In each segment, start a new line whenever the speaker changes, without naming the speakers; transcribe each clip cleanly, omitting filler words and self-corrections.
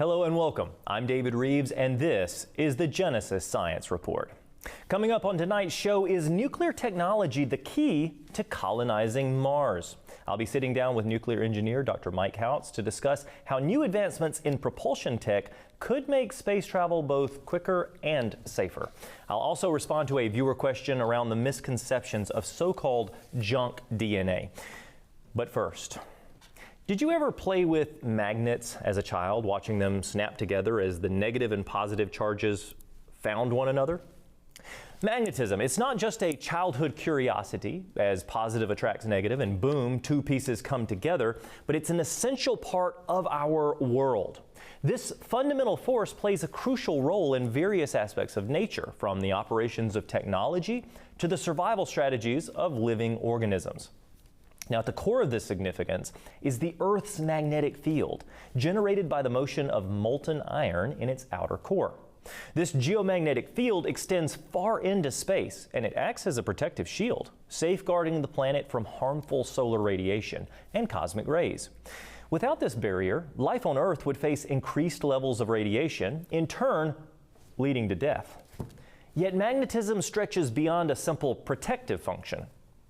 Hello and welcome. I'm David Rives and this is the Genesis Science Report. Coming up on tonight's show, is nuclear technology the key to colonizing Mars? I'll be sitting down with nuclear engineer Dr. Mike Houts to discuss how new advancements in propulsion tech could make space travel both quicker and safer. I'll also respond to a viewer question around the misconceptions of so-called junk DNA. But first, did you ever play with magnets as a child, watching them snap together as the negative and positive charges found one another? Magnetism, it's not just a childhood curiosity, as positive attracts negative and boom, two pieces come together, but it's an essential part of our world. This fundamental force plays a crucial role in various aspects of nature, from the operations of technology to the survival strategies of living organisms. Now, at the core of this significance is the Earth's magnetic field, generated by the motion of molten iron in its outer core. This geomagnetic field extends far into space, and it acts as a protective shield, safeguarding the planet from harmful solar radiation and cosmic rays. Without this barrier, life on Earth would face increased levels of radiation, in turn leading to death. Yet magnetism stretches beyond a simple protective function.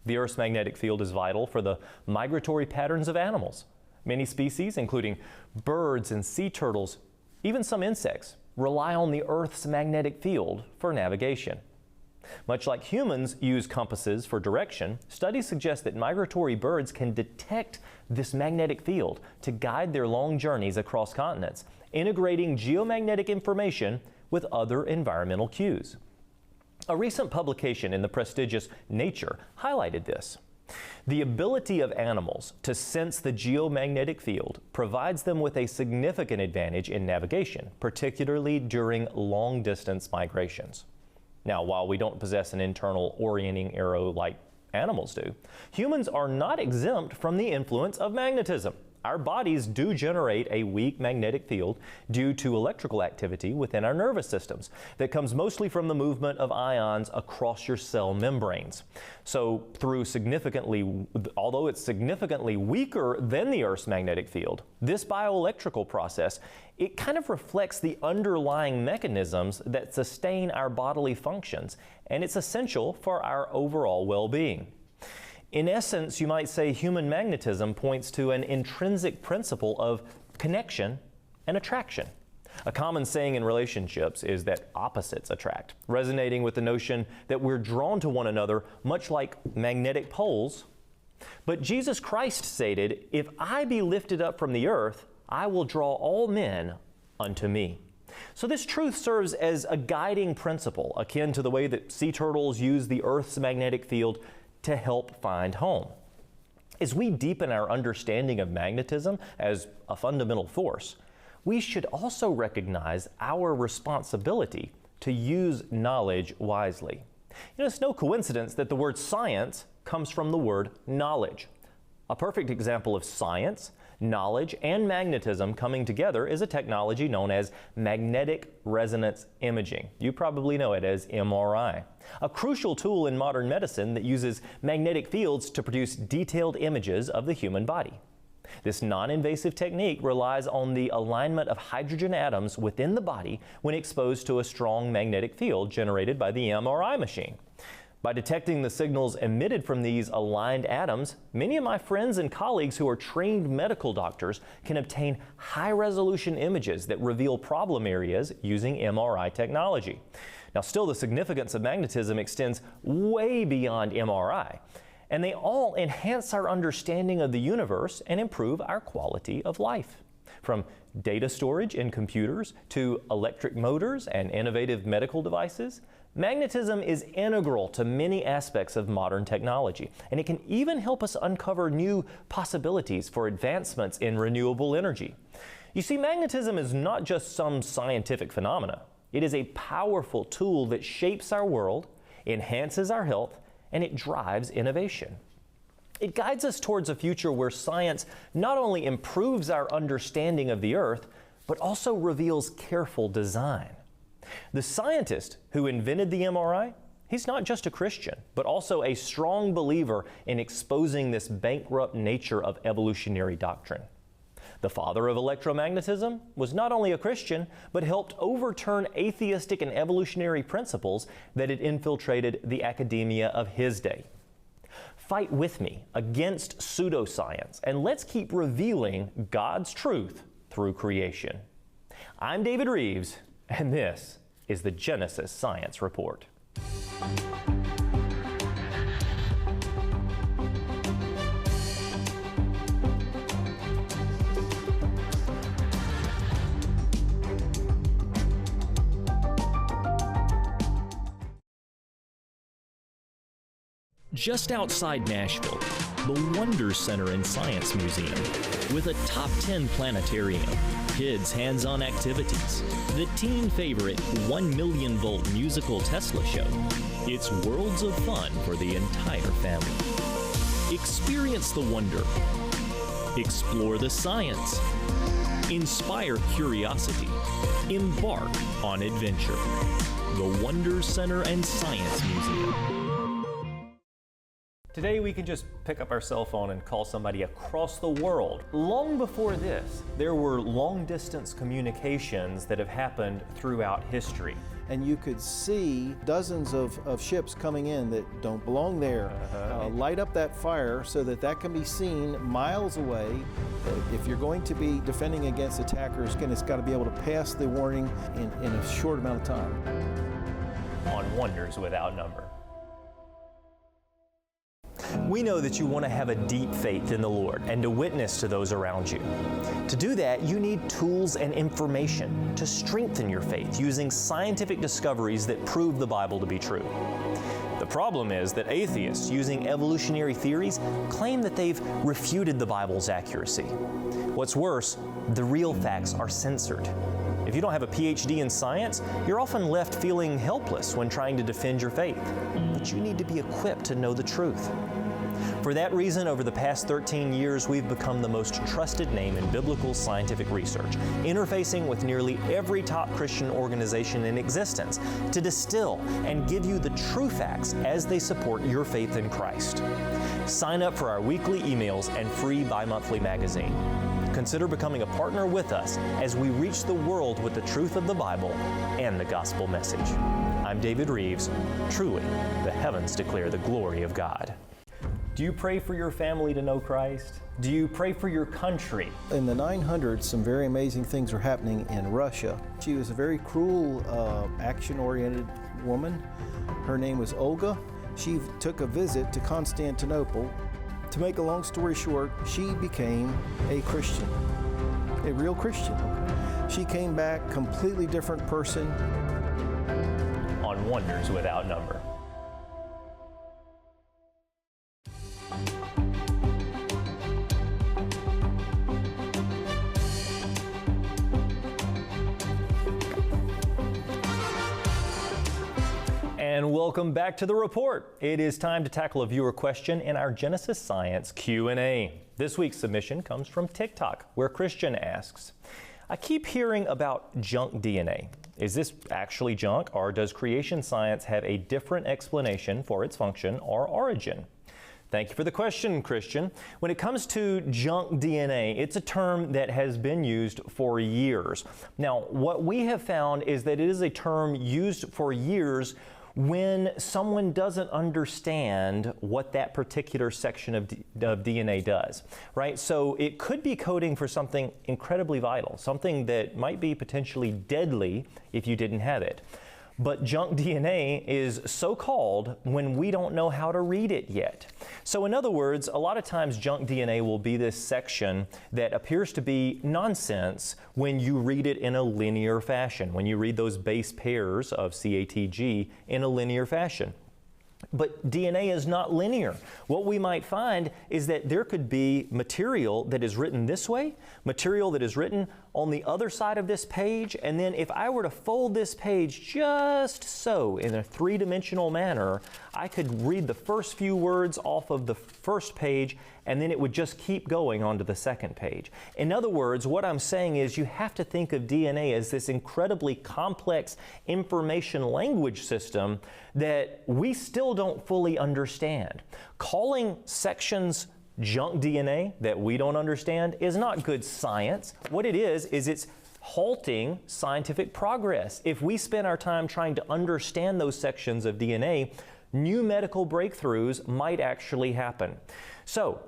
The Earth's magnetic field is vital for the migratory patterns of animals. Many species, including birds and sea turtles, even some insects, rely on the Earth's magnetic field for navigation. Much like humans use compasses for direction, studies suggest that migratory birds can detect this magnetic field to guide their long journeys across continents, integrating geomagnetic information with other environmental cues. A recent publication in the prestigious Nature highlighted this. The ability of animals to sense the geomagnetic field provides them with a significant advantage in navigation, particularly during long-distance migrations. Now, while we don't possess an internal orienting arrow like animals do, humans are not exempt from the influence of magnetism. Our bodies do generate a weak magnetic field due to electrical activity within our nervous systems that comes mostly from the movement of ions across your cell membranes. So although it's significantly weaker than the Earth's magnetic field, this bioelectrical process, it kind of reflects the underlying mechanisms that sustain our bodily functions, and it's essential for our overall well-being. In essence, you might say human magnetism points to an intrinsic principle of connection and attraction. A common saying in relationships is that opposites attract, resonating with the notion that we're drawn to one another much like magnetic poles. But Jesus Christ stated, "If I be lifted up from the earth, I will draw all men unto me." So this truth serves as a guiding principle, akin to the way that sea turtles use the Earth's magnetic field to help find home. As we deepen our understanding of magnetism as a fundamental force, we should also recognize our responsibility to use knowledge wisely. It's no coincidence that the word science comes from the word knowledge. A perfect example of science, knowledge, and magnetism coming together is a technology known as magnetic resonance imaging. You probably know it as MRI. A crucial tool in modern medicine that uses magnetic fields to produce detailed images of the human body. This non-invasive technique relies on the alignment of hydrogen atoms within the body when exposed to a strong magnetic field generated by the MRI machine. By detecting the signals emitted from these aligned atoms, many of my friends and colleagues who are trained medical doctors can obtain high-resolution images that reveal problem areas using MRI technology. Now, still, the significance of magnetism extends way beyond MRI, and they all enhance our understanding of the universe and improve our quality of life. From data storage in computers to electric motors and innovative medical devices, magnetism is integral to many aspects of modern technology, and it can even help us uncover new possibilities for advancements in renewable energy. You see, magnetism is not just some scientific phenomena. It is a powerful tool that shapes our world, enhances our health, and it drives innovation. It guides us towards a future where science not only improves our understanding of the Earth, but also reveals careful design. The scientist who invented the MRI, he's not just a Christian, but also a strong believer in exposing this bankrupt nature of evolutionary doctrine. The father of electromagnetism was not only a Christian, but helped overturn atheistic and evolutionary principles that had infiltrated the academia of his day. Fight with me against pseudoscience, and let's keep revealing God's truth through creation. I'm David Rives, and this is the Genesis Science Report.
Just outside Nashville, the Wonder Center and Science Museum, with a top 10 planetarium, kids' hands-on activities, the teen favorite 1 million volt musical Tesla show. It's worlds of fun for the entire family. Experience the wonder. Explore the science. Inspire curiosity. Embark on adventure. The Wonder Center and Science Museum.
Today we can just pick up our cell phone and call somebody across the world. Long before this, there were long-distance communications that have happened throughout history.
And you could see dozens of ships coming in that don't belong there. Light up that fire so that that can be seen miles away. If you're going to be defending against attackers, again, it's got to be able to pass the warning in a short amount of time.
On Wonders Without Number. We know that you want to have a deep faith in the Lord and to witness to those around you. To do that, you need tools and information to strengthen your faith using scientific discoveries that prove the Bible to be true. The problem is that atheists using evolutionary theories claim that they've refuted the Bible's accuracy. What's worse, the real facts are censored. If you don't have a PhD in science, you're often left feeling helpless when trying to defend your faith. But you need to be equipped to know the truth. For that reason, over the past 13 years, we've become the most trusted name in biblical scientific research, interfacing with nearly every top Christian organization in existence to distill and give you the true facts as they support your faith in Christ. Sign up for our weekly emails and free bi-monthly magazine. Consider becoming a partner with us as we reach the world with the truth of the Bible and the gospel message. I'm David Rives. Truly, the heavens declare the glory of God. Do you pray for your family to know Christ? Do you pray for your country?
In the 900s, some very amazing things were happening in Russia. She was a very cruel, action-oriented woman. Her name was Olga. She took a visit to Constantinople. To make a long story short, she became a Christian, a real Christian. She came back completely different person.
On Wonders Without Number. And welcome back to the report. It is time to tackle a viewer question in our Genesis Science Q&A. This week's submission comes from TikTok, where Christian asks, I keep hearing about junk DNA. Is this actually junk, or does creation science have a different explanation for its function or origin? Thank you for the question, Christian. When it comes to junk DNA, it's a term that has been used for years. Now, what we have found is that it is a term used for years when someone doesn't understand what that particular section of DNA does, right? So it could be coding for something incredibly vital, something that might be potentially deadly if you didn't have it. But junk DNA is so called when we don't know how to read it yet. So in other words, a lot of times junk DNA will be this section that appears to be nonsense when you read it in a linear fashion, when you read those base pairs of CATG in a linear fashion. But DNA is not linear. What we might find is that there could be material that is written this way, material that is written on the other side of this page, and then if I were to fold this page just so in a three-dimensional manner, I could read the first few words off of the first page, and then it would just keep going onto the second page. In other words, what I'm saying is you have to think of DNA as this incredibly complex information language system that we still don't fully understand. Calling sections Junk DNA that we don't understand is not good science. What it is it's halting scientific progress. If we spend our time trying to understand those sections of DNA, new medical breakthroughs might actually happen. So,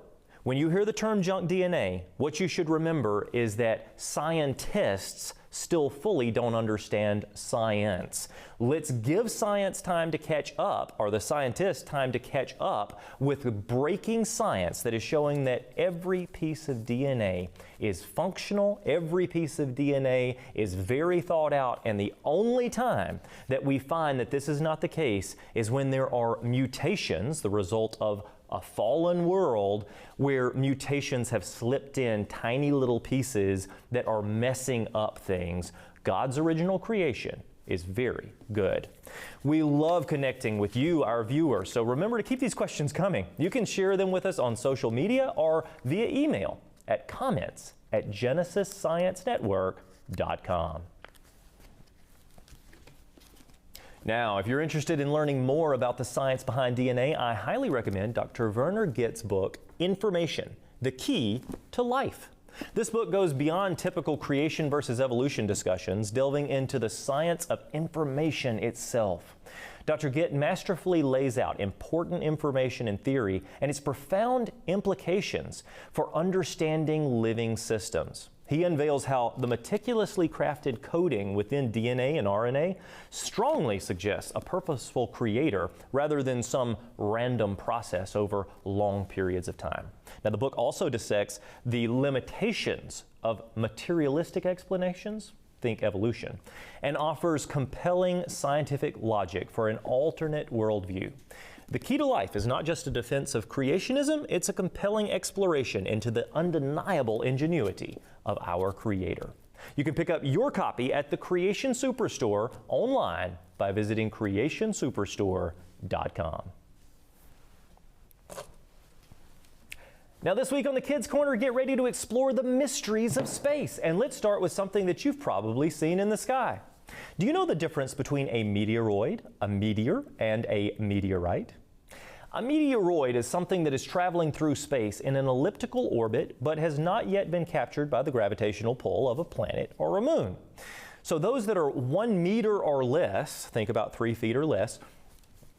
when you hear the term junk DNA, what you should remember is that scientists still fully don't understand science. Let's give science time to catch up, or the scientists time to catch up with breaking science that is showing that every piece of DNA is functional, every piece of DNA is very thought out, and the only time that we find that this is not the case is when there are mutations, the result of a fallen world where mutations have slipped in tiny little pieces that are messing up things. God's original creation is very good. We love connecting with you, our viewers, so remember to keep these questions coming. You can share them with us on social media or via email at comments@genesissciencenetwork.com. Now, if you're interested in learning more about the science behind DNA, I highly recommend Dr. Werner Gitt's book, Information, the Key to Life. This book goes beyond typical creation versus evolution discussions, delving into the science of information itself. Dr. Gitt masterfully lays out important information and theory and its profound implications for understanding living systems. He unveils how the meticulously crafted coding within DNA and RNA strongly suggests a purposeful creator rather than some random process over long periods of time. Now, the book also dissects the limitations of materialistic explanations, think evolution, and offers compelling scientific logic for an alternate worldview. The Key to Life is not just a defense of creationism, it's a compelling exploration into the undeniable ingenuity of our Creator. You can pick up your copy at the Creation Superstore online by visiting creationsuperstore.com. Now this week on the Kids Corner, get ready to explore the mysteries of space. And let's start with something that you've probably seen in the sky. Do you know the difference between a meteoroid, a meteor, and a meteorite? A meteoroid is something that is traveling through space in an elliptical orbit but has not yet been captured by the gravitational pull of a planet or a moon. So those that are 1 meter or less, think about 3 feet or less,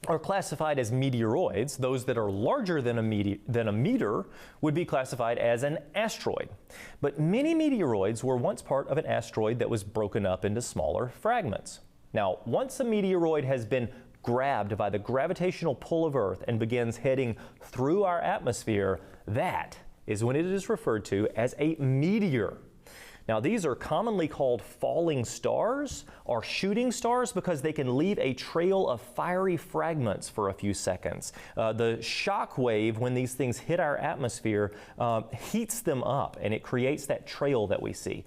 are classified as meteoroids. Those that are larger than a meter would be classified as an asteroid. But many meteoroids were once part of an asteroid that was broken up into smaller fragments. Now, once a meteoroid has been grabbed by the gravitational pull of Earth and begins heading through our atmosphere, that is when it is referred to as a meteor. Now, these are commonly called falling stars or shooting stars because they can leave a trail of fiery fragments for a few seconds. The shock wave, when these things hit our atmosphere, heats them up, and it creates that trail that we see.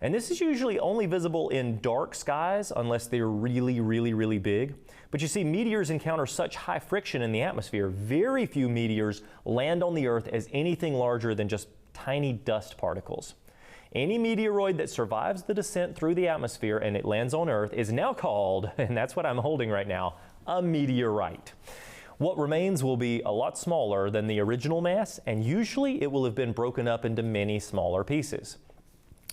And this is usually only visible in dark skies unless they're really, really, really big. But you see, meteors encounter such high friction in the atmosphere, very few meteors land on the Earth as anything larger than just tiny dust particles. Any meteoroid that survives the descent through the atmosphere and it lands on Earth is now called, and that's what I'm holding right now, a meteorite. What remains will be a lot smaller than the original mass, and usually it will have been broken up into many smaller pieces.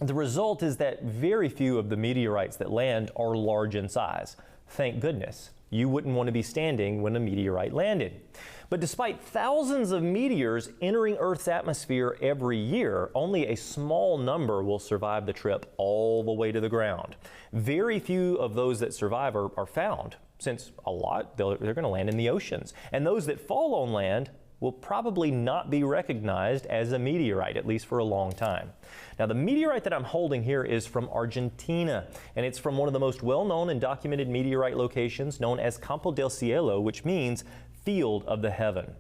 The result is that very few of the meteorites that land are large in size. Thank goodness. You wouldn't want to be standing when a meteorite landed. But despite thousands of meteors entering Earth's atmosphere every year, only a small number will survive the trip all the way to the ground. Very few of those that survive are found, since a lot, they're going to land in the oceans. And those that fall on land will probably not be recognized as a meteorite, at least for a long time. Now, the meteorite that I'm holding here is from Argentina, and it's from one of the most well-known and documented meteorite locations known as Campo del Cielo, which means field of the heaven.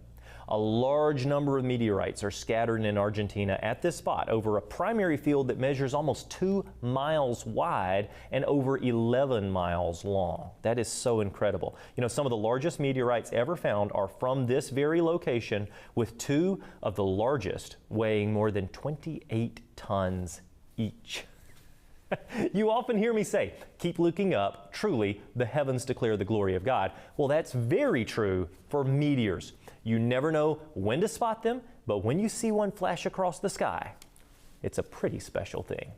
A large number of meteorites are scattered in Argentina at this spot over a primary field that measures almost 2 miles wide and over 11 miles long. That is so incredible. You know, some of the largest meteorites ever found are from this very location, with 2 of the largest weighing more than 28 tons each. You often hear me say, keep looking up, truly the heavens declare the glory of God. Well, that's very true for meteors. You never know when to spot them, but when you see one flash across the sky, it's a pretty special thing.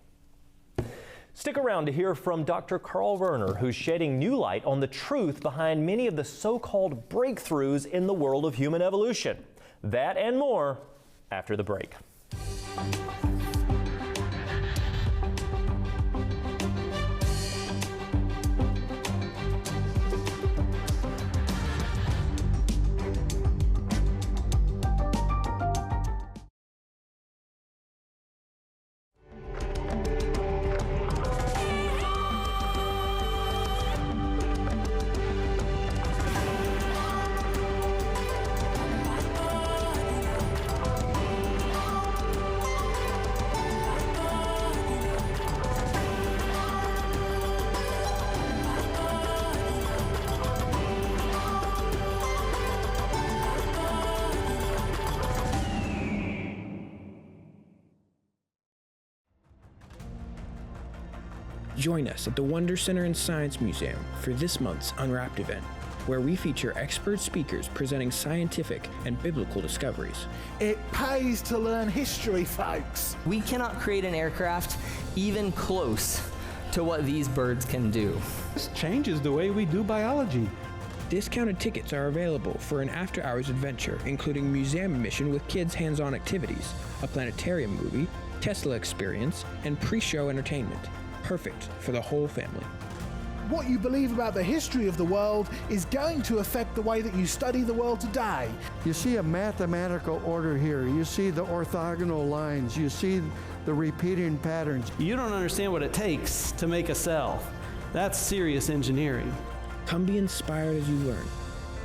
Stick around to hear from Dr. Carl Werner, who's shedding new light on the truth behind many of the so-called breakthroughs in the world of human evolution. That and more after the break.
Join us at the Wonder Center and Science Museum for this month's Unwrapped event, where we feature expert speakers presenting scientific and biblical discoveries.
It pays to learn history, folks.
We cannot create an aircraft even close to what these birds can do.
This changes the way we do biology.
Discounted tickets are available for an after-hours adventure, including museum admission with kids' hands-on activities, a planetarium movie, Tesla experience, and pre-show entertainment. Perfect for the whole family.
What you believe about the history of the world is going to affect the way that you study the world today.
You see a mathematical order here. You see the orthogonal lines. You see the repeating patterns.
You don't understand what it takes to make a cell. That's serious engineering.
Come be inspired as you learn.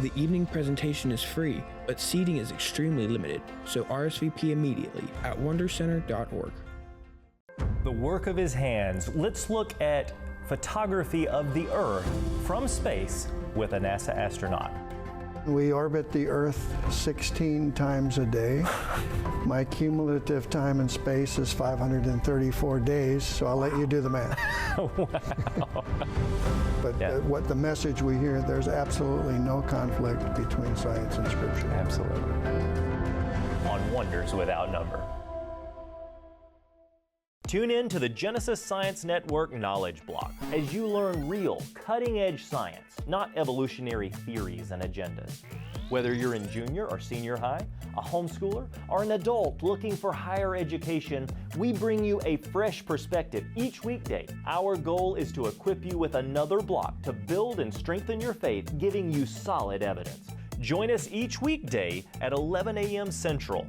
The evening presentation is free, but seating is extremely limited, so RSVP immediately at wondercenter.org.
The work of his hands. Let's look at photography of the Earth from space with a NASA astronaut.
We orbit the Earth 16 times a day. My cumulative time in space is 534 days, so I'll let you do the math.
Wow.
But what the message we hear, there's absolutely no conflict between science and scripture.
Absolutely. On Wonders Without Number. Tune in to the Genesis Science Network Knowledge Block as you learn real, cutting-edge science, not evolutionary theories and agendas. Whether you're in junior or senior high, a homeschooler, or an adult looking for higher education, we bring you a fresh perspective each weekday. Our goal is to equip you with another block to build and strengthen your faith, giving you solid evidence. Join us each weekday at 11 a.m. Central.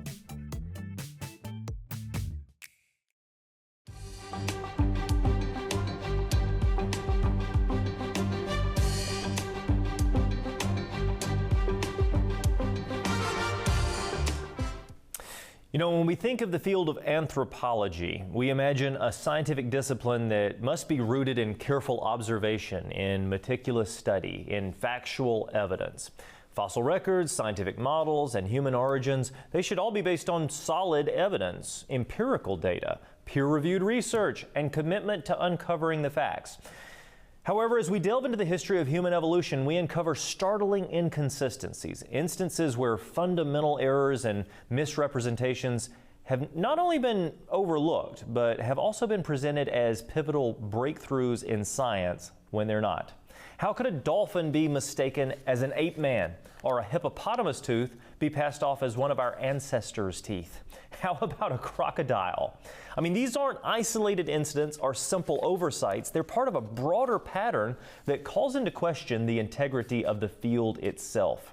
You know, when we think of the field of anthropology, we imagine a scientific discipline that must be rooted in careful observation, in meticulous study, in factual evidence. Fossil records, scientific models, and human origins, they should all be based on solid evidence, empirical data, peer-reviewed research, and commitment to uncovering the facts. However, as we delve into the history of human evolution, we uncover startling inconsistencies, instances where fundamental errors and misrepresentations have not only been overlooked, but have also been presented as pivotal breakthroughs in science when they're not. How could a dolphin be mistaken as an ape man, or a hippopotamus tooth be passed off as one of our ancestors' teeth? How about a crocodile? I mean, these aren't isolated incidents or simple oversights. They're part of a broader pattern that calls into question the integrity of the field itself.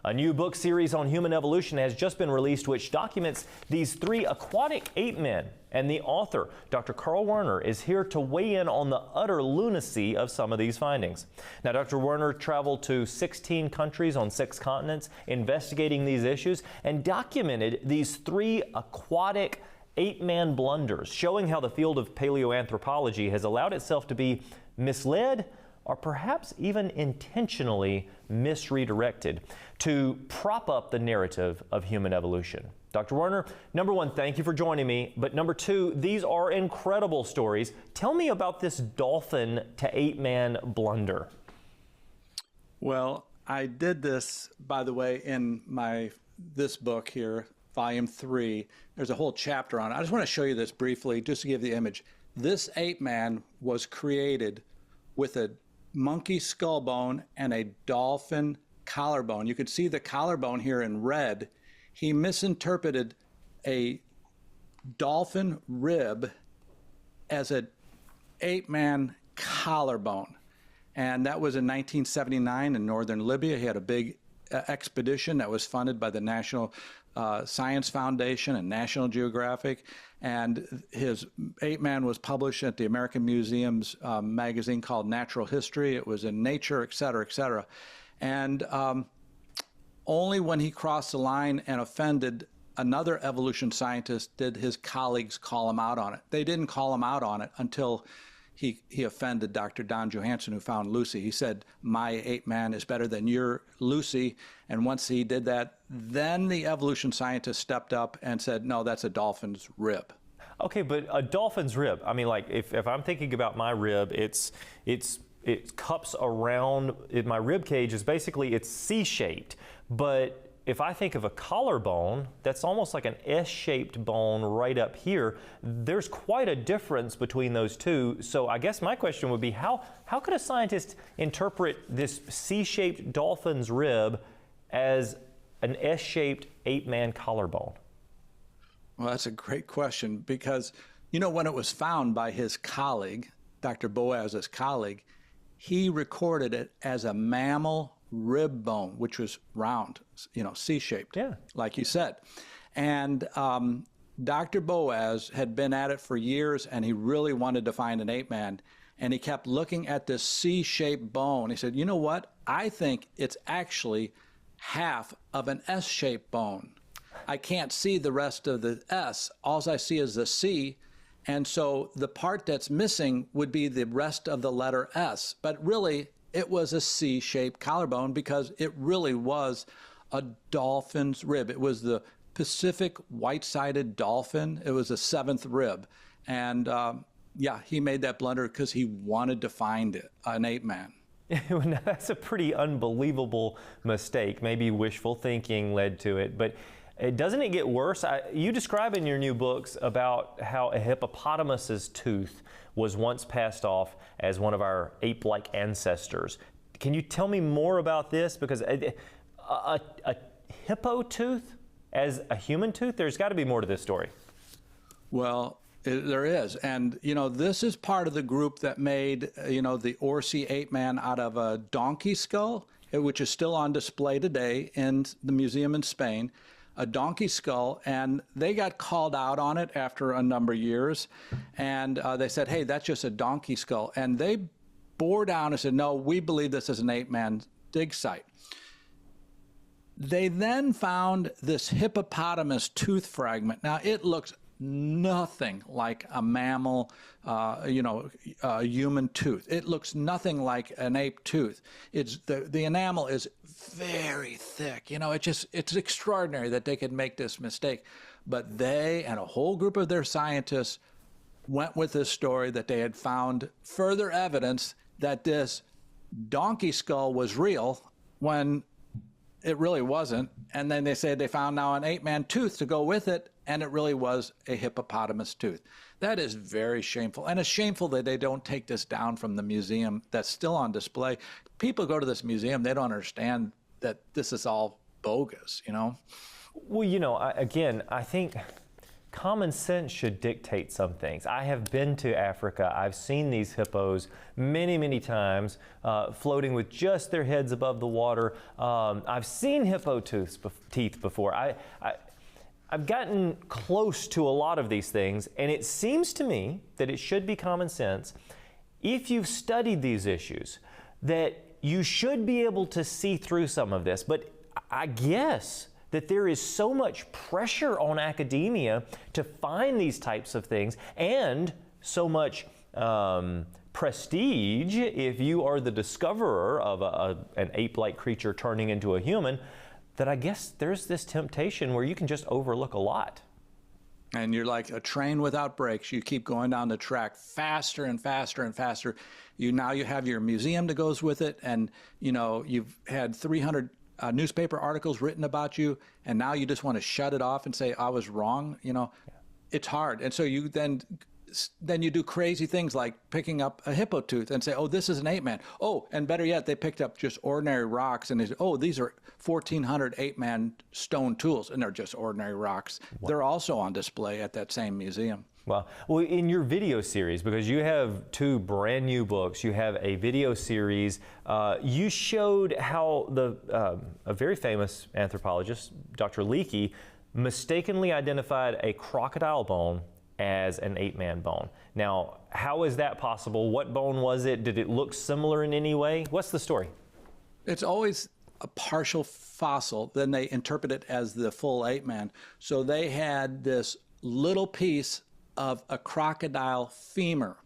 A new book series on human evolution has just been released, which documents these three aquatic ape men. And the author, Dr. Carl Werner, is here to weigh in on the utter lunacy of some of these findings. Now, Dr. Werner traveled to 16 countries on 6 continents investigating these issues and documented these three aquatic ape-man blunders, showing how the field of paleoanthropology has allowed itself to be misled or perhaps even intentionally misredirected to prop up the narrative of human evolution. Dr. Werner, number one, thank you for joining me. But number two, these are incredible stories. Tell me about this dolphin to ape-man blunder.
Well,
I did this, by the way, in this book here, Volume 3. There's a whole chapter on it. I just want to show you this briefly, just to give the image. This ape man was created with a monkey skull bone and a dolphin collarbone. You can see the collarbone here in red. He misinterpreted a dolphin rib as an ape man collarbone. And that was in 1979 in northern Libya. He had a big expedition that was funded by the National Science Foundation and National Geographic. And his ape man was published at the American Museum's magazine called Natural History. It was in Nature, et cetera, et cetera. And only when he crossed the line and offended another evolution scientist did his colleagues call him out on it. They didn't call him out on it until he offended Dr. Don Johanson, who found Lucy. He said, my ape man is better than your Lucy. And once he did that, then the evolution scientist stepped up and said, no, that's a dolphin's rib.
Okay, but a dolphin's rib, I mean, like if I'm thinking about my rib, it cups around, my rib cage is basically, it's C-shaped. But if I think of a collarbone, that's almost like an S-shaped bone right up here. There's quite a difference between those two. So I guess my question would be, how could a scientist interpret this C-shaped dolphin's rib as an S-shaped ape-man collarbone?
Well, that's a great question because, you know, when it was found by his colleague, Dr. Boaz's colleague, he recorded it as a mammal rib bone, which was round, you know, C-shaped, like you said. And Dr. Boaz had been at it for years, and he really wanted to find an ape man. And he kept looking at this C-shaped bone. He said, you know what? I think it's actually half of an S-shaped bone. I can't see the rest of the S. All I see is the C. And so the part that's missing would be the rest of the letter S. But really, it was a C-shaped collarbone because it really was a dolphin's rib. It was the Pacific white-sided dolphin. It was a seventh rib. And yeah, he made that blunder because he wanted to find it, an ape man.
That's a pretty unbelievable mistake. Maybe wishful thinking led to it, but doesn't it get worse? You describe in your new books about how a hippopotamus's tooth was once passed off as one of our ape-like ancestors. Can you tell me more about this? Because a hippo tooth as a human tooth, there's got to be more to this story.
Well, there is. And, you know, this is part of the group that made, you know, the Orsi ape man out of a donkey skull, which is still on display today in the museum in Spain. A donkey skull, and they got called out on it after a number of years, and they said, hey, that's just a donkey skull. And they bore down and said, no, we believe this is an ape-man dig site. They then found this hippopotamus tooth fragment. Now, it looks nothing like a mammal, a human tooth. It looks nothing like an ape tooth. It's the enamel is very thick. You know, it's extraordinary that they could make this mistake. But they and a whole group of their scientists went with this story that they had found further evidence that this donkey skull was real when it really wasn't. And then they said they found now an ape-man tooth to go with it, and it really was a hippopotamus tooth. That is very shameful. And it's shameful that they don't take this down from the museum that's still on display. People go to this museum, they don't understand that this is all bogus, you know?
Well, you know, I think common sense should dictate some things. I have been to Africa. I've seen these hippos many, many times floating with just their heads above the water. I've seen hippo teeth before. I've gotten close to a lot of these things, and it seems to me that it should be common sense, if you've studied these issues, that you should be able to see through some of this. But I guess that there is so much pressure on academia to find these types of things, and so much prestige if you are the discoverer of an ape-like creature turning into a human, that I guess there's this temptation where you can just overlook a lot.
And you're like a train without brakes. You keep going down the track faster and faster and faster. Now you have your museum that goes with it, and you've had 300 newspaper articles written about you, and now you just want to shut it off and say I was wrong. It's hard, and so you then you do crazy things like picking up a hippo tooth and say, oh, this is an ape-man. Oh, and better yet, they picked up just ordinary rocks and they said, oh, these are 1,400 ape-man stone tools, and they're just ordinary rocks. Wow. They're also on display at that same museum.
Well, in your video series, because you have 2 brand new books, you have a video series, you showed how a very famous anthropologist, Dr. Leakey, mistakenly identified a crocodile bone as an ape-man bone. Now, how is that possible? What bone was it? Did it look similar in any way? What's the story?
It's always a partial fossil. Then they interpret it as the full ape-man. So they had this little piece of a crocodile femur.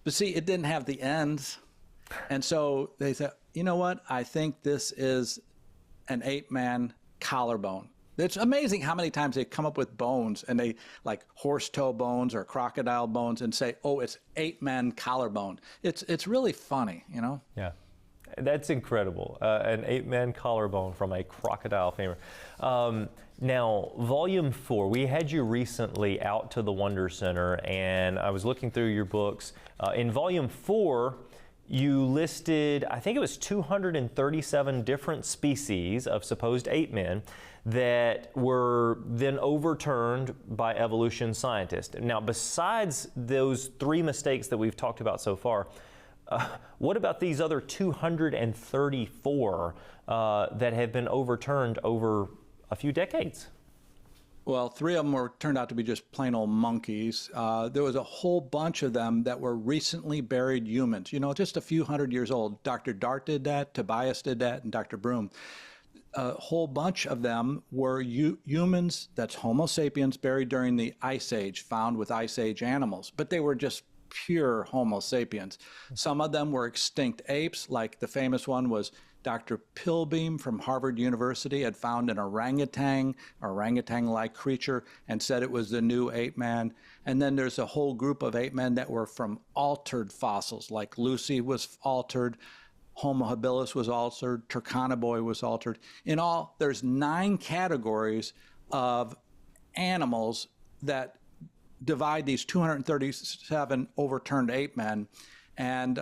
But see, it didn't have the ends. And so they said, you know what? I think this is an ape-man collarbone. It's amazing how many times they come up with bones and they like horse toe bones or crocodile bones and say, oh, it's ape-man collarbone. It's really funny,
Yeah, that's incredible. An ape-man collarbone from a crocodile femur. Now, Volume 4, we had you recently out to the Wonder Center, and I was looking through your books. In Volume 4, you listed, I think it was 237 different species of supposed ape-men that were then overturned by evolution scientists. Now, besides those 3 mistakes that we've talked about so far, what about these other 234 that have been overturned over a few decades?
Well, 3 of them turned out to be just plain old monkeys. There was a whole bunch of them that were recently buried humans, just a few hundred years old. Dr. Dart did that, Tobias did that, and Dr. Broom. A whole bunch of them were humans, that's Homo sapiens, buried during the Ice Age, found with Ice Age animals. But they were just pure Homo sapiens. Some of them were extinct apes, like the famous one was Dr. Pilbeam from Harvard University had found an orangutan-like creature and said it was the new ape-man. And then there's a whole group of ape-men that were from altered fossils, like Lucy was altered, Homo habilis was altered, Turkana was altered. In all, there's 9 categories of animals that divide these 237 overturned ape-men. And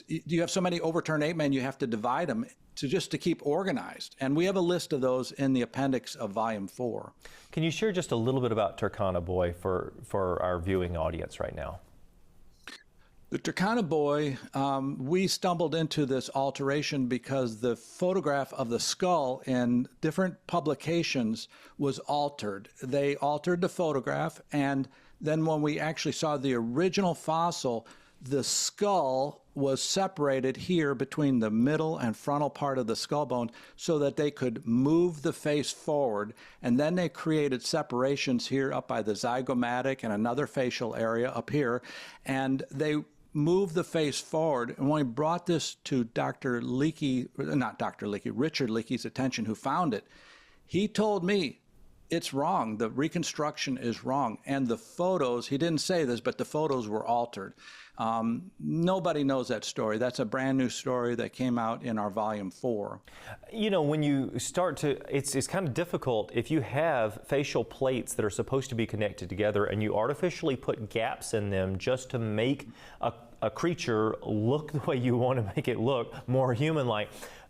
you have so many overturned ape-men, you have to divide them to keep organized. And we have a list of those in the appendix of Volume 4.
Can you share just a little bit about Turkana for our viewing audience right now?
The Turkana, we stumbled into this alteration because the photograph of the skull in different publications was altered. They altered the photograph, and then when we actually saw the original fossil, the skull was separated here between the middle and frontal part of the skull bone so that they could move the face forward. And then they created separations here up by the zygomatic and another facial area up here. And they moved the face forward. And when we brought this to Richard Leakey's attention, who found it, he told me, it's wrong. The reconstruction is wrong. And the photos, he didn't say this, but the photos were altered. Nobody knows that story. That's a brand new story that came out in our Volume 4.
When you start to, it's kind of difficult if you have facial plates that are supposed to be connected together and you artificially put gaps in them just to make a creature look the way you want to make it look, more human-like.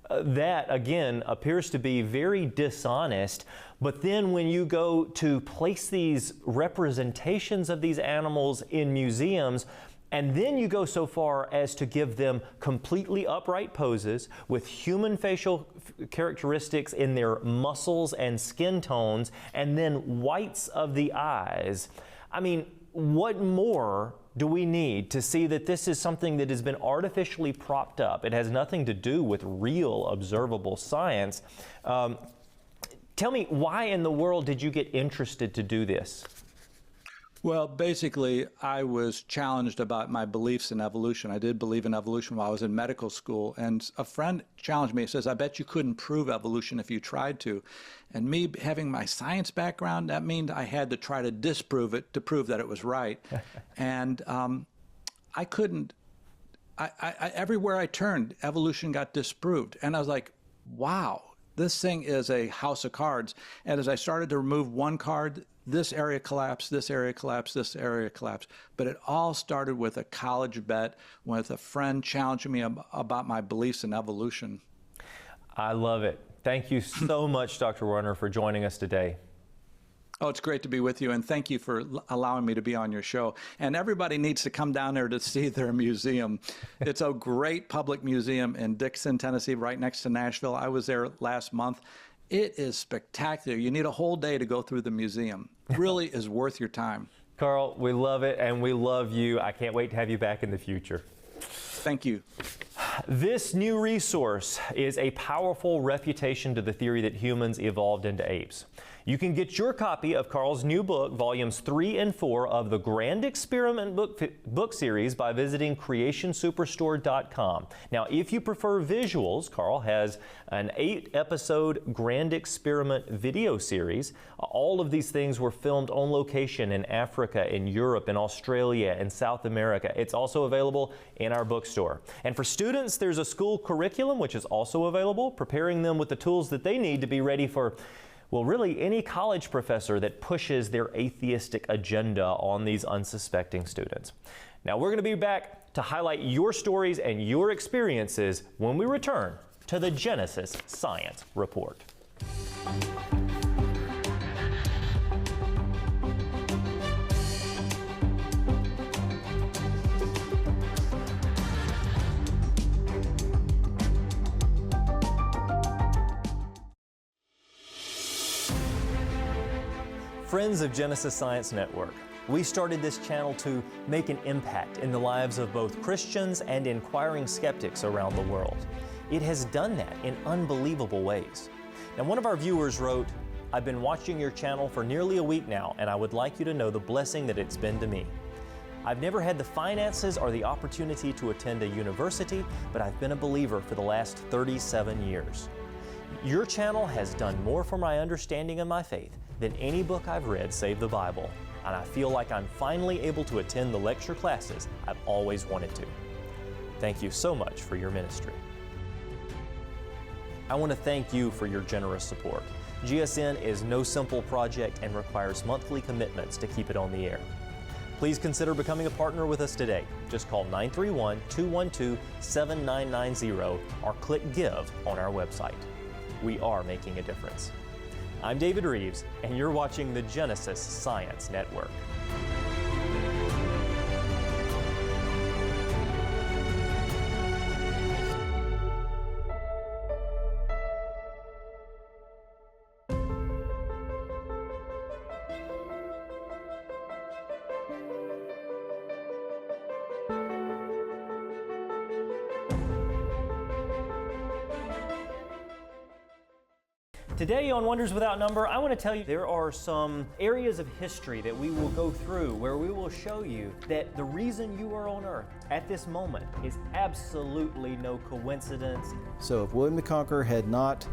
That, again, appears to be very dishonest. But then when you go to place these representations of these animals in museums, and then you go so far as to give them completely upright poses with human facial characteristics in their muscles and skin tones, and then whites of the eyes. I mean, what more do we need to see that this is something that has been artificially propped up? It has nothing to do with real observable science. Tell me, why in the world did you get interested to do this?
Well, basically, I was challenged about my beliefs in evolution. I did believe in evolution while I was in medical school, and a friend challenged me. He says, I bet you couldn't prove evolution if you tried to. And me having my science background, that means I had to try to disprove it to prove that it was right. And I couldn't. Everywhere I turned, evolution got disproved. And I was like, wow, this thing is a house of cards. And as I started to remove one card, this area collapsed, this area collapsed, this area collapsed. But it all started with a college bet with a friend challenging me about my beliefs in evolution.
I love it. Thank you so much, Dr. Werner, for joining us today.
Oh, it's great to be with you, and thank you for allowing me to be on your show. And everybody needs to come down there to see their museum. It's a great public museum in Dixon, Tennessee, right next to Nashville. I was there last month. It is spectacular. You need a whole day to go through the museum. It really is worth your time.
Carl, we love it, and we love you. I can't wait to have you back in the future.
Thank you.
This new resource is a powerful refutation to the theory that humans evolved into apes. You can get your copy of Carl's new book, Volumes 3 and 4 of the Grand Experiment book series by visiting creationsuperstore.com. Now, if you prefer visuals, Carl has an 8-episode Grand Experiment video series. All of these things were filmed on location in Africa, in Europe, in Australia, and South America. It's also available in our bookstore. And for students, there's a school curriculum which is also available, preparing them with the tools that they need to be ready for, well, really any college professor that pushes their atheistic agenda on these unsuspecting students. Now, we're going to be back to highlight your stories and your experiences when we return to the Genesis Science Report. Friends of Genesis Science Network, we started this channel to make an impact in the lives of both Christians and inquiring skeptics around the world. It has done that in unbelievable ways. Now, one of our viewers wrote, I've been watching your channel for nearly a week now, and I would like you to know the blessing that it's been to me. I've never had the finances or the opportunity to attend a university, but I've been a believer for the last 37 years. Your channel has done more for my understanding of my faith than any book I've read save the Bible, and I feel like I'm finally able to attend the lecture classes I've always wanted to. Thank you so much for your ministry. I want to thank you for your generous support. GSN is no simple project and requires monthly commitments to keep it on the air. Please consider becoming a partner with us today. Just call 931-212-7990 or click Give on our website. We are making a difference. I'm David Rives, and you're watching the Genesis Science Network. Today on Wonders Without Number, I want to tell you there are some areas of history that we will go through where we will show you that the reason you are on Earth at this moment is absolutely no coincidence.
So if William the Conqueror had not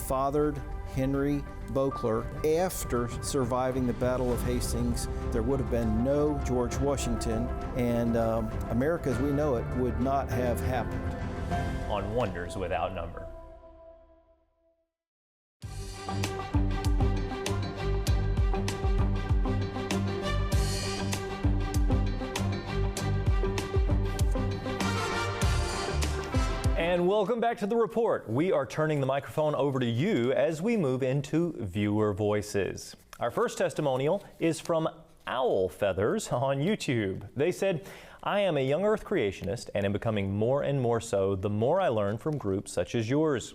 fathered Henry Beauclerk after surviving the Battle of Hastings, there would have been no George Washington, and America as we know it would not have happened.
On Wonders Without Number. And welcome back to the report. We are turning the microphone over to you as we move into viewer voices. Our first testimonial is from Owl Feathers on YouTube. They said, I am a young Earth creationist and am becoming more and more so the more I learn from groups such as yours.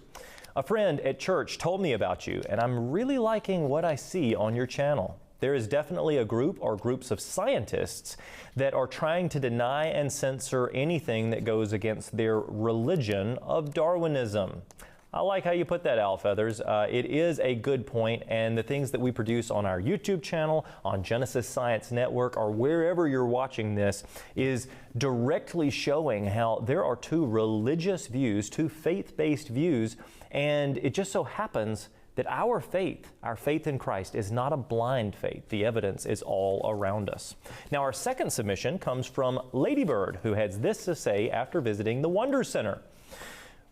A friend at church told me about you, and I'm really liking what I see on your channel. There is definitely a group or groups of scientists that are trying to deny and censor anything that goes against their religion of Darwinism. I like how you put that, Al Feathers. It is a good point, and the things that we produce on our YouTube channel, on Genesis Science Network, or wherever you're watching this, is directly showing how there are two religious views, two faith-based views, and it just so happens that our faith in Christ, is not a blind faith. The evidence is all around us. Now, our second submission comes from Lady Bird, who has this to say after visiting the Wonder Center.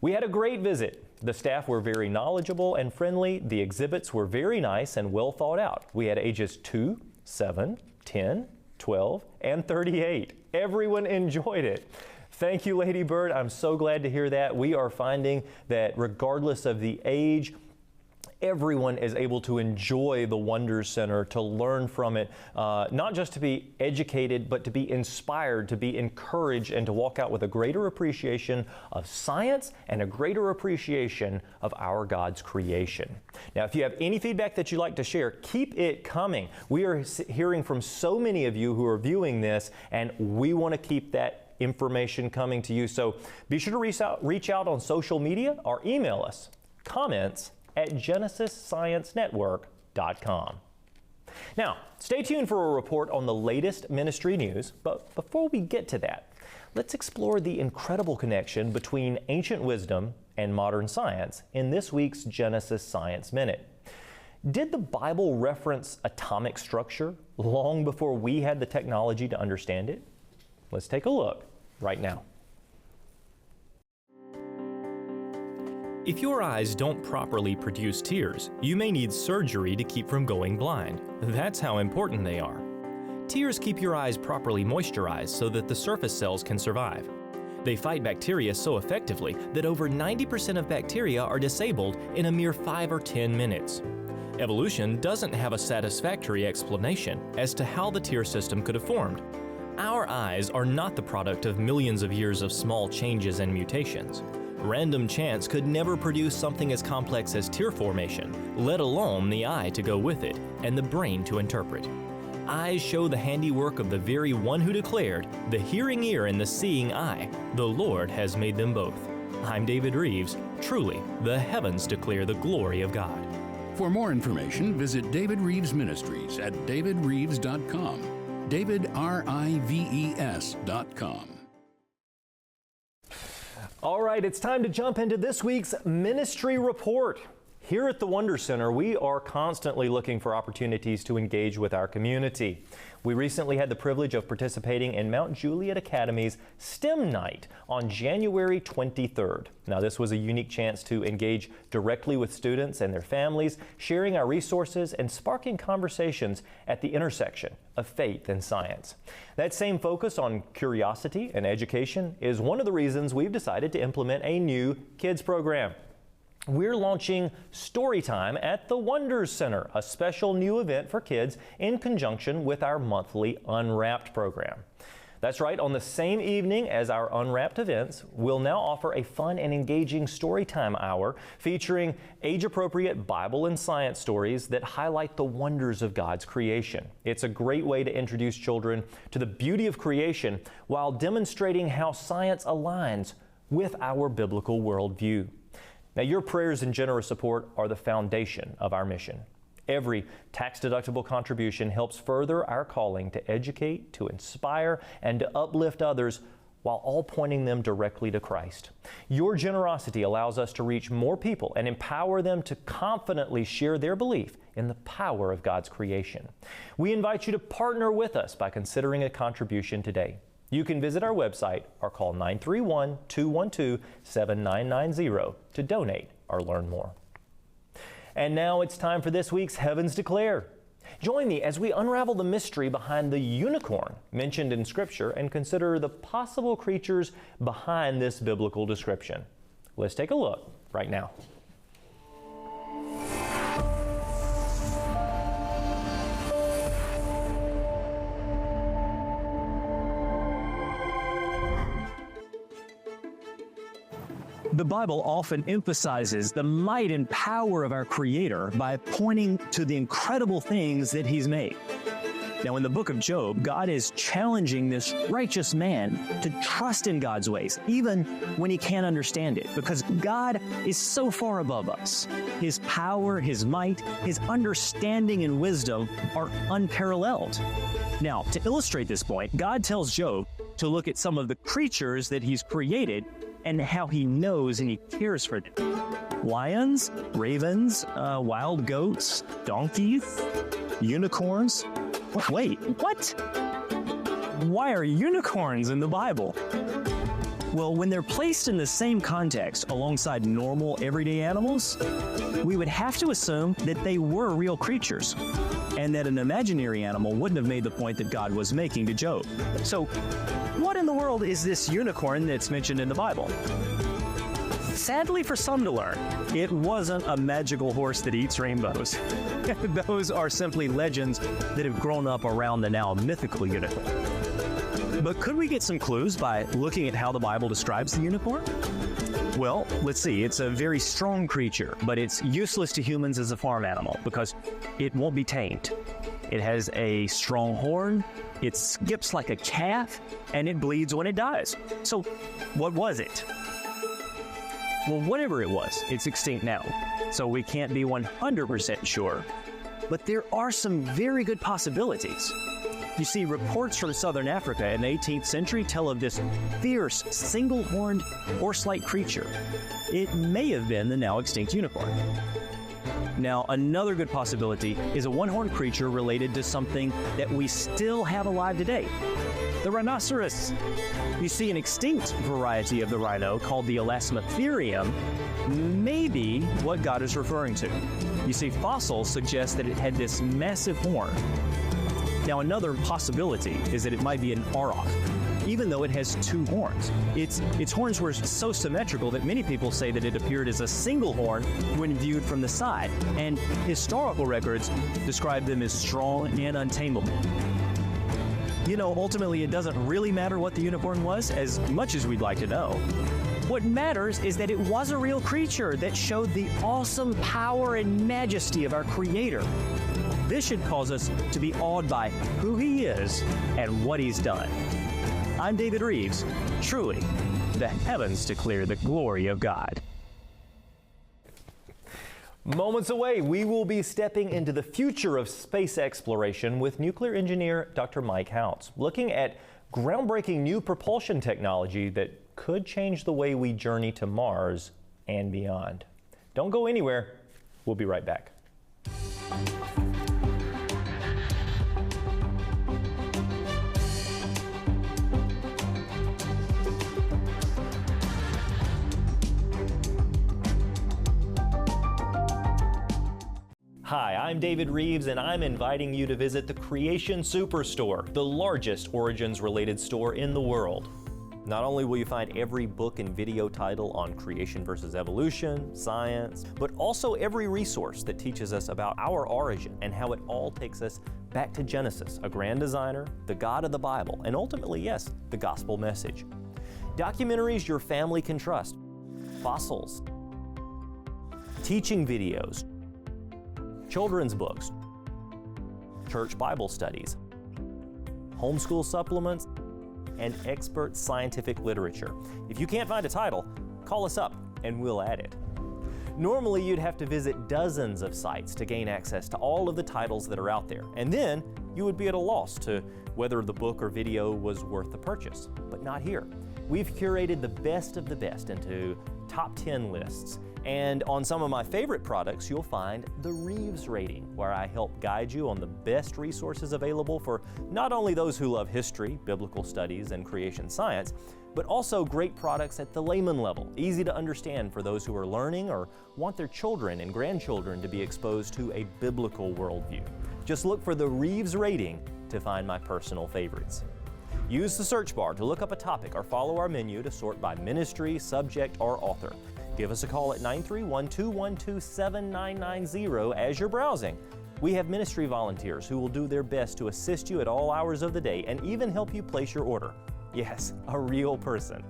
We had a great visit. The staff were very knowledgeable and friendly. The exhibits were very nice and well thought out. We had ages 2, 7, 10, 12, and 38. Everyone enjoyed it. Thank you, Lady Bird. I'm so glad to hear that. We are finding that regardless of the age, everyone is able to enjoy the Wonder Center, to learn from it, not just to be educated, but to be inspired, to be encouraged, and to walk out with a greater appreciation of science and a greater appreciation of our God's creation. Now, if you have any feedback that you'd like to share, keep it coming. We are hearing from so many of you who are viewing this, and we want to keep that information coming to you. So be sure to reach out on social media or email us comments@genesissciencenetwork.com. Now, stay tuned for a report on the latest ministry news, but before we get to that, let's explore the incredible connection between ancient wisdom and modern science in this week's Genesis Science Minute. Did the Bible reference atomic structure long before we had the technology to understand it? Let's take a look right now.
If your eyes don't properly produce tears, you may need surgery to keep from going blind. That's how important they are. Tears keep your eyes properly moisturized so that the surface cells can survive. They fight bacteria so effectively that over 90% of bacteria are disabled in a mere 5 or 10 minutes. Evolution doesn't have a satisfactory explanation as to how the tear system could have formed. Our eyes are not the product of millions of years of small changes and mutations. Random chance could never produce something as complex as tear formation, let alone the eye to go with it and the brain to interpret. Eyes show the handiwork of the very one who declared, "The hearing ear and the seeing eye, the Lord has made them both." I'm David Rives. Truly, the heavens declare the glory of God.
For more information, visit David Rives Ministries at davidrives.com. DavidRives.com.
All right, it's time to jump into this week's ministry report. Here at the Wonder Center, we are constantly looking for opportunities to engage with our community. We recently had the privilege of participating in Mount Juliet Academy's STEM Night on January 23rd. Now, this was a unique chance to engage directly with students and their families, sharing our resources and sparking conversations at the intersection of faith and science. That same focus on curiosity and education is one of the reasons we've decided to implement a new kids program. We're launching Storytime at the Wonder Center, a special new event for kids in conjunction with our monthly Unwrapped program. That's right, on the same evening as our Unwrapped events, we'll now offer a fun and engaging Storytime hour featuring age-appropriate Bible and science stories that highlight the wonders of God's creation. It's a great way to introduce children to the beauty of creation while demonstrating how science aligns with our biblical worldview. Now, your prayers and generous support are the foundation of our mission. Every tax-deductible contribution helps further our calling to educate, to inspire, and to uplift others while all pointing them directly to Christ. Your generosity allows us to reach more people and empower them to confidently share their belief in the power of God's creation. We invite you to partner with us by considering a contribution today. You can visit our website or call 931-212-7990 to donate or learn more. And now it's time for this week's Heavens Declare. Join me as we unravel the mystery behind the unicorn mentioned in Scripture and consider the possible creatures behind this biblical description. Let's take a look right now.
The Bible often emphasizes the might and power of our Creator by pointing to the incredible things that He's made. Now, in the book of Job, God is challenging this righteous man to trust in God's ways, even when he can't understand it, because God is so far above us. His power, his might, his understanding and wisdom are unparalleled. Now, to illustrate this point, God tells Job to look at some of the creatures that he's created and how he knows and he cares for them. Lions, ravens, wild goats, donkeys, unicorns. Wait, what? Why are unicorns in the Bible? Well, when they're placed in the same context alongside normal everyday animals, we would have to assume that they were real creatures, and that an imaginary animal wouldn't have made the point that God was making to Job. So, what in the world is this unicorn that's mentioned in the Bible? Sadly for some to learn, it wasn't a magical horse that eats rainbows. Those are simply legends that have grown up around the now mythical unicorn. But could we get some clues by looking at how the Bible describes the unicorn? Well, let's see. It's a very strong creature, but it's useless to humans as a farm animal because it won't be tamed. It has a strong horn, it skips like a calf, and it bleeds when it dies. So, what was it? Well, whatever it was, it's extinct now, so we can't be 100% sure. But there are some very good possibilities. You see, reports from southern Africa in the 18th century tell of this fierce, single-horned, horse-like creature. It may have been the now extinct unicorn. Now, another good possibility is a one-horned creature related to something that we still have alive today, the rhinoceros. You see, an extinct variety of the rhino called the Elasmotherium may be what God is referring to. You see, fossils suggest that it had this massive horn. Now, another possibility is that it might be an auroch, even though it has two horns. Its horns were so symmetrical that many people say that it appeared as a single horn when viewed from the side, and historical records describe them as strong and untamable. You know, ultimately, it doesn't really matter what the unicorn was, as much as we'd like to know. What matters is that it was a real creature that showed the awesome power and majesty of our Creator. This should cause us to be awed by who He is and what He's done. I'm David Rives. Truly, the heavens declare the glory of God.
Moments away, we will be stepping into the future of space exploration with nuclear engineer Dr. Mike Houts, looking at groundbreaking new propulsion technology that could change the way we journey to Mars and beyond. Don't go anywhere. We'll be right back. Hi, I'm David Rives, and I'm inviting you to visit the Creation Superstore, the largest Origins-related store in the world. Not only will you find every book and video title on creation versus evolution, science, but also every resource that teaches us about our origin and how it all takes us back to Genesis, a grand designer, the God of the Bible, and ultimately, yes, the gospel message. Documentaries your family can trust, fossils, teaching videos, children's books, church Bible studies, homeschool supplements, and expert scientific literature. If you can't find a title, call us up and we'll add it. Normally, you'd have to visit dozens of sites to gain access to all of the titles that are out there, and then you would be at a loss to whether the book or video was worth the purchase. But not here. We've curated the best of the best into top 10 lists. And on some of my favorite products, you'll find the Rives rating, where I help guide you on the best resources available for not only those who love history, biblical studies, and creation science, but also great products at the layman level, easy to understand for those who are learning or want their children and grandchildren to be exposed to a biblical worldview. Just look for the Rives rating to find my personal favorites. Use the search bar to look up a topic or follow our menu to sort by ministry, subject, or author. Give us a call at 931-212-7990 as you're browsing. We have ministry volunteers who will do their best to assist you at all hours of the day and even help you place your order. Yes, a real person.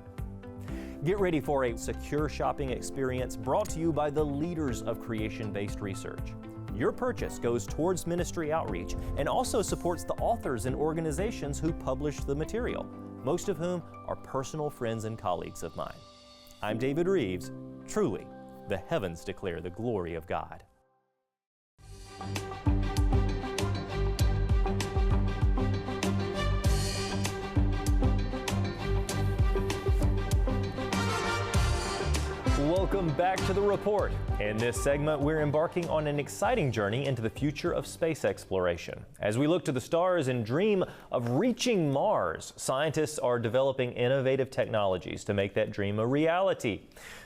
Get ready for a secure shopping experience brought to you by the leaders of creation-based research. Your purchase goes towards ministry outreach and also supports the authors and organizations who publish the material, most of whom are personal friends and colleagues of mine. I'm David Rives. Truly, the heavens declare the glory of God. Welcome back to The Report. In this segment, we're embarking on an exciting journey into the future of space exploration. As we look to the stars and dream of reaching Mars, scientists are developing innovative technologies to make that dream a reality.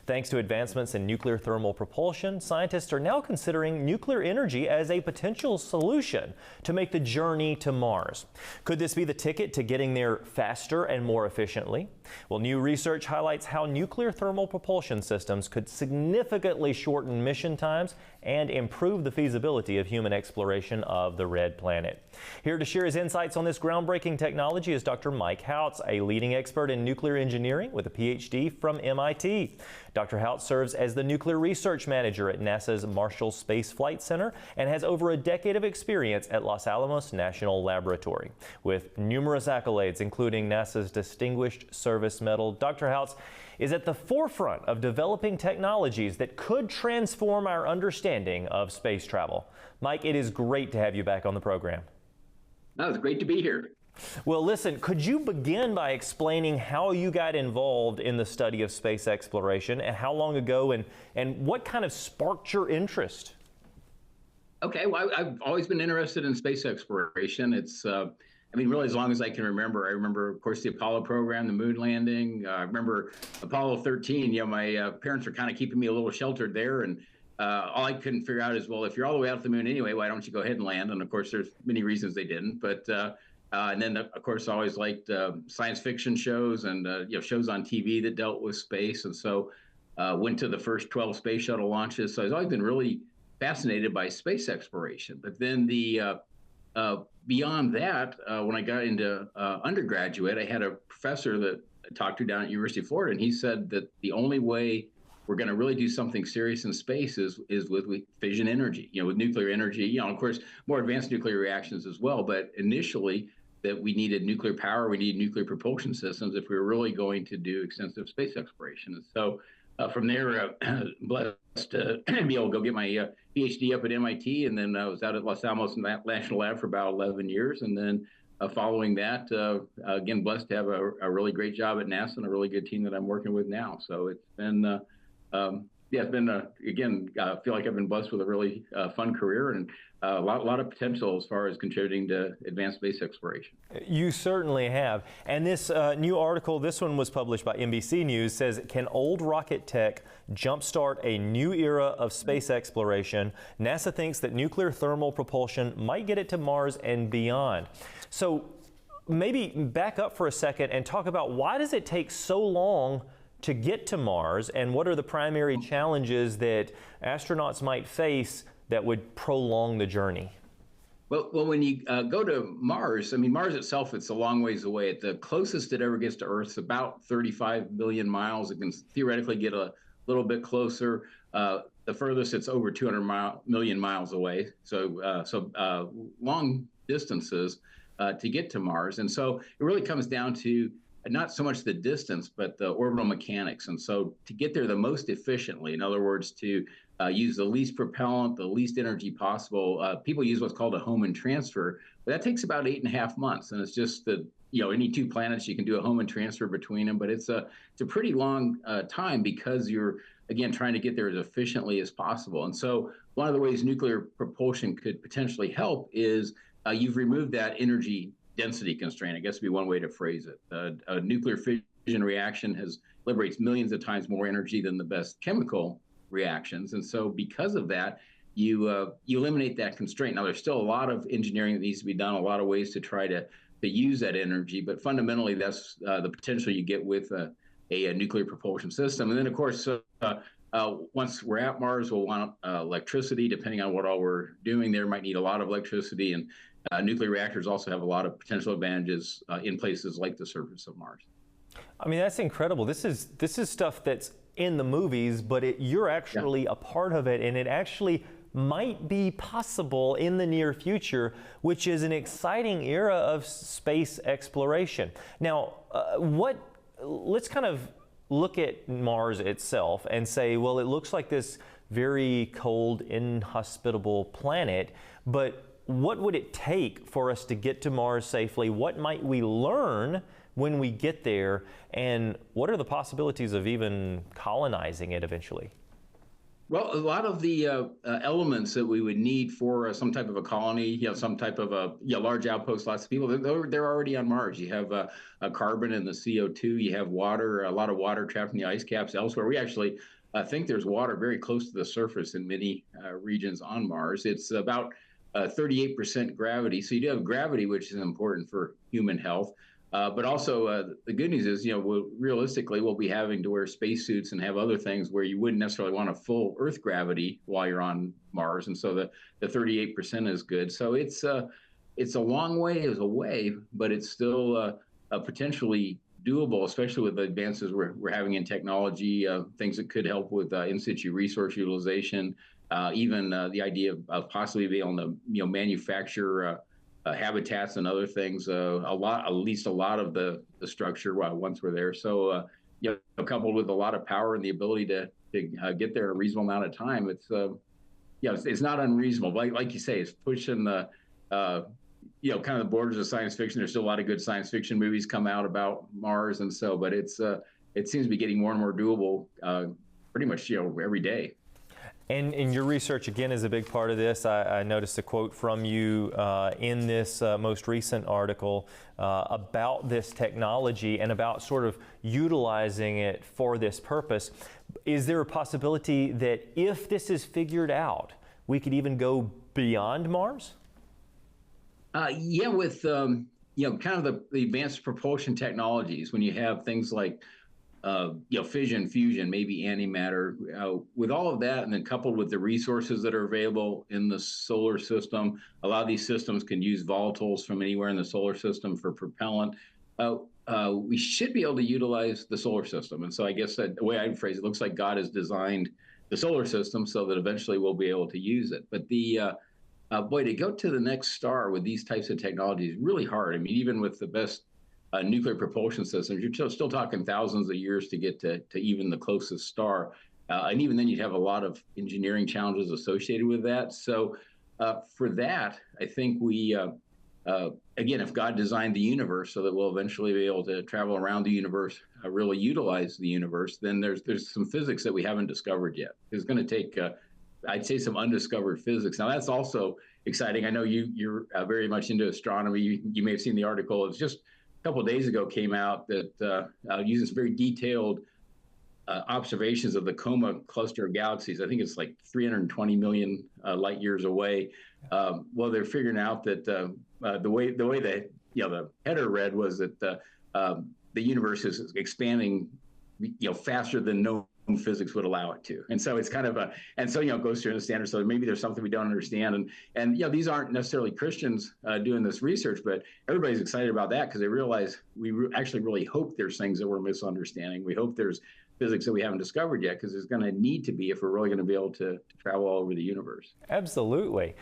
Thanks to advancements in nuclear thermal propulsion, scientists are now considering nuclear energy as a potential solution to make the journey to Mars. Could this be the ticket to getting there faster and more efficiently? Well, new research highlights how nuclear thermal propulsion systems could significantly shorten mission times and improve the feasibility of human exploration of the red planet. Here to share his insights on this groundbreaking technology is Dr. Mike Houts, a leading expert in nuclear engineering with a PhD from MIT. Dr. Houts serves as the nuclear research manager at NASA's Marshall Space Flight Center and has over a decade of experience at Los Alamos National Laboratory. With numerous accolades, including NASA's Distinguished Service Medal, Dr. Houts is at the forefront of developing technologies that could transform our understanding of space travel. Mike, it is great to have you back on the program.
No, it's great to be here.
Well, listen, could you begin by explaining how you got involved in the study of space exploration and how long ago and what kind of sparked your interest?
Okay, well, I've always been interested in space exploration. It's, really as long as I can remember. I remember, of course, the Apollo program, the moon landing. I remember Apollo 13, my parents were kind of keeping me a little sheltered there. And all I couldn't figure out is, well, if you're all the way out to the moon anyway, why don't you go ahead and land? And of course, there's many reasons they didn't. But and then, of course, I always liked science fiction shows and shows on TV that dealt with space. And so went to the first 12 space shuttle launches. So I've always been really fascinated by space exploration. But then beyond that, when I got into undergraduate, I had a professor that I talked to down at University of Florida, and he said that the only way we're going to really do something serious in space is with fission energy, with nuclear energy, of course, more advanced nuclear reactions as well. But initially, that we needed nuclear power, we needed nuclear propulsion systems if we were really going to do extensive space exploration. And so from there, blessed to be able to go get my PhD up at MIT, and then I was out at Los Alamos National Lab for about 11 years. And then following that, again, blessed to have a really great job at NASA and a really good team that I'm working with now. So it's been, it's been, again, I feel like I've been blessed with a really fun career and a lot of potential as far as contributing to advanced space exploration.
You certainly have. And this new article, this one was published by NBC News, says, can old rocket tech jumpstart a new era of space exploration? NASA thinks that nuclear thermal propulsion might get it to Mars and beyond. So maybe back up for a second and talk about why does it take so long to get to Mars, and what are the primary challenges that astronauts might face that would prolong the journey?
Well, when you go to Mars, Mars itself, it's a long ways away. The closest it ever gets to Earth is about 35 million miles. It can theoretically get a little bit closer. The furthest, it's over 200 million miles away. So long distances to get to Mars. And so it really comes down to not so much the distance, but the orbital mechanics. And so to get there the most efficiently, in other words, to use the least propellant, the least energy possible, people use what's called a Hohmann transfer, but that takes about 8.5 months. And it's just that, any two planets, you can do a Hohmann transfer between them, but it's a pretty long time because you're, again, trying to get there as efficiently as possible. And so one of the ways nuclear propulsion could potentially help is you've removed that energy density constraint, I guess would be one way to phrase it. A nuclear fission reaction liberates millions of times more energy than the best chemical reactions. And so because of that, you eliminate that constraint. Now, there's still a lot of engineering that needs to be done, a lot of ways to try to use that energy, but fundamentally that's the potential you get with a nuclear propulsion system. And then, of course, once we're at Mars, we'll want electricity, depending on what all we're doing there. Might need a lot of electricity, and nuclear reactors also have a lot of potential advantages in places like the surface of Mars.
That's incredible. This is stuff that's in the movies, but you're actually a part of it, and it actually might be possible in the near future, which is an exciting era of space exploration. Now, let's kind of look at Mars itself and say, well, it looks like this very cold, inhospitable planet, but what would it take for us to get to Mars safely? What might we learn when we get there? And what are the possibilities of even colonizing it eventually?
Well, a lot of the elements that we would need for some type of a colony, some type of a large outpost, lots of people, they're already on Mars. You have carbon and the CO2, you have water, a lot of water trapped in the ice caps elsewhere. We actually think there's water very close to the surface in many regions on Mars. It's about 38% gravity. So you do have gravity, which is important for human health. But also, the good news is, realistically, we'll be having to wear spacesuits and have other things where you wouldn't necessarily want a full Earth gravity while you're on Mars. And so the 38% is good. So it's a long way away, but it's still potentially doable, especially with the advances we're having in technology, things that could help with in situ resource utilization, even the idea of possibly being able to manufacture habitats and other things. At least a lot of the structure once we're there. So coupled with a lot of power and the ability to get there in a reasonable amount of time, it's not unreasonable. Like you say, it's pushing the kind of the borders of science fiction. There's still a lot of good science fiction movies come out about Mars, and so, but it seems to be getting more and more doable, pretty much every day.
And your research, again, is a big part of this. I noticed a quote from you in this most recent article about this technology and about sort of utilizing it for this purpose. Is there a possibility that if this is figured out, we could even go beyond Mars?
With kind of the advanced propulsion technologies, when you have things like fission, fusion, maybe antimatter, with all of that, and then coupled with the resources that are available in the solar system, a lot of these systems can use volatiles from anywhere in the solar system for propellant. We should be able to utilize the solar system. And so I guess the way I'd phrase it, looks like God has designed the solar system so that eventually we'll be able to use it. But to go to the next star with these types of technologies is really hard. I mean, even with the best nuclear propulsion systems, you're still talking thousands of years to get to even the closest star. And even then, you'd have a lot of engineering challenges associated with that. So for that, I think we, again, if God designed the universe so that we'll eventually be able to travel around the universe, really utilize the universe, then there's some physics that we haven't discovered yet. It's going to take, I'd say, some undiscovered physics. Now, that's also exciting. I know you're very much into astronomy. You may have seen the article. It's just a couple of days ago came out that uses very detailed observations of the Coma cluster of galaxies. I think it's like 320 million light years away. Well, they're figuring out that the way that the header read was that the universe is expanding faster than known physics would allow it to. And so it's kind of it goes through the standard. So maybe there's something we don't understand. And these aren't necessarily Christians doing this research, but everybody's excited about that because they realize we actually really hope there's things that we're misunderstanding. We hope there's physics that we haven't discovered yet, because there's going to need to be if we're really going to be able to travel all over the universe.
Absolutely.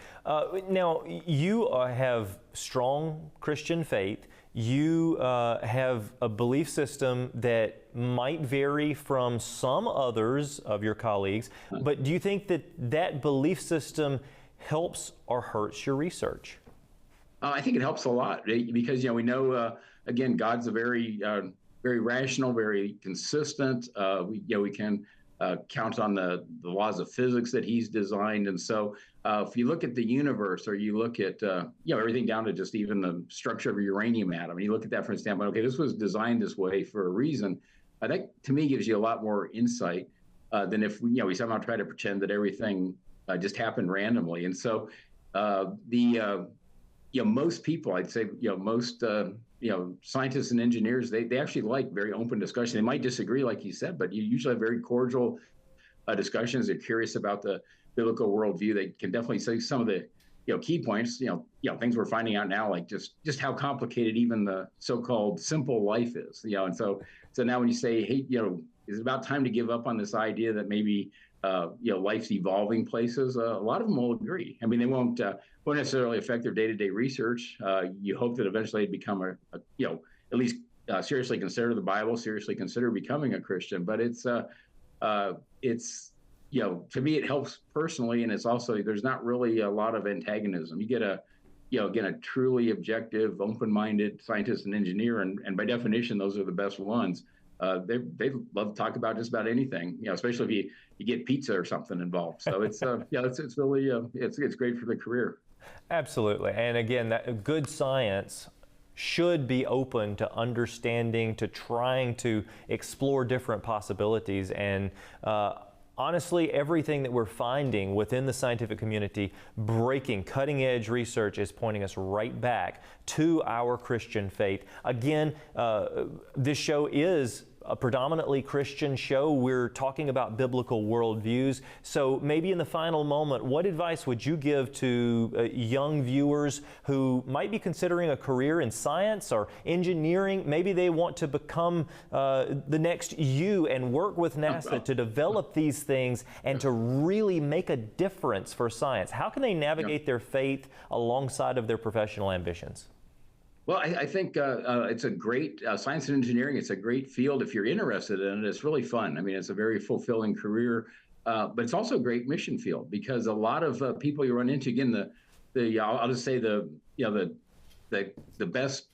Now, you have strong Christian faith. You have a belief system that might vary from some others of your colleagues, but do you think that that belief system helps or hurts your research?
I think it helps a lot because, we know, again, God's a very rational, very consistent. We can count on the laws of physics that he's designed. And so if you look at the universe, or you look at everything down to just even the structure of a uranium atom, and you look at that from a standpoint, okay, this was designed this way for a reason. That to me gives you a lot more insight than if we somehow try to pretend that everything just happened randomly. And so most people, I'd say, most scientists and engineers, they actually like very open discussion. They might disagree, like you said, but you usually have very cordial discussions. They're curious about the biblical worldview. They can definitely say some of the key points. Things we're finding out now, like just how complicated even the so-called simple life is. And so now when you say, hey, is it about time to give up on this idea that maybe life's evolving places, a lot of them will agree. I mean, they won't necessarily affect their day-to-day research. You hope that eventually they become at least seriously consider the Bible, seriously consider becoming a Christian. But it's to me, it helps personally, and it's also, there's not really a lot of antagonism. You get a truly objective, open-minded scientist and engineer, and by definition, those are the best ones. They love to talk about just about anything, especially if you get pizza or something involved. So it's it's really it's great for the career.
Absolutely, and again, that good science should be open to understanding, to trying to explore different possibilities. And honestly, everything that we're finding within the scientific community, breaking cutting-edge research, is pointing us right back to our Christian faith. Again, this show is a predominantly Christian show. We're talking about biblical worldviews. So maybe in the final moment, what advice would you give to young viewers who might be considering a career in science or engineering? Maybe they want to become the next you and work with NASA to develop these things and to really make a difference for science. How can they navigate their faith alongside of their professional ambitions?
Well, I think it's a great science and engineering. It's a great field if you're interested in it. It's really fun. I mean, it's a very fulfilling career, but it's also a great mission field because a lot of people you run into, again, I'll just say the best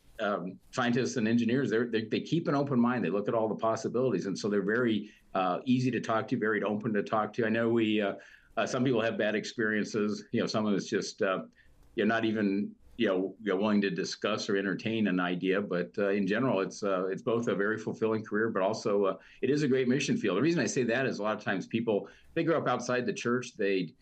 scientists and engineers, they keep an open mind. They look at all the possibilities, and so they're very easy to talk to, very open to talk to. I know some people have bad experiences. Some of it's just not even willing to discuss or entertain an idea, but in general, it's both a very fulfilling career, but also it is a great mission field. The reason I say that is a lot of times people, they grow up outside the church, they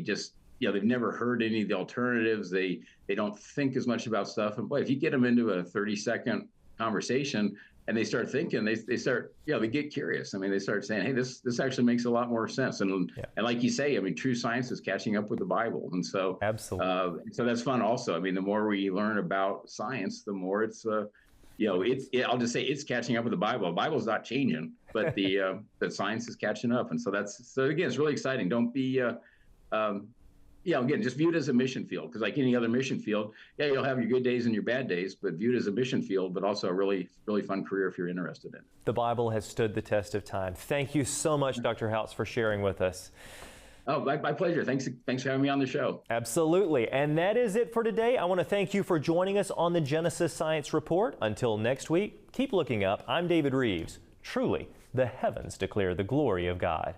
just they've never heard any of the alternatives, they don't think as much about stuff, and boy, if you get them into a 30-second conversation and they start thinking, they start they get curious. I mean, they start saying, hey, this actually makes a lot more sense. And like you say, I mein, true science is catching up with the Bible, and so
absolutely,
so that's fun also. I mean, the more we learn about science, the more it's I'll just say it's catching up with the Bible. The Bible's not changing, but the science is catching up, and so again, it's really exciting. Don't be again, just view it as a mission field, because like any other mission field, you'll have your good days and your bad days, but view it as a mission field, but also a really, really fun career if you're interested in it.
The Bible has stood the test of time. Thank you so much, Dr. Houts, for sharing with us.
Oh, my pleasure. Thanks for having me on the show.
Absolutely. And that is it for today. I want to thank you for joining us on the Genesis Science Report. Until next week, keep looking up. I'm David Rives. Truly, the heavens declare the glory of God.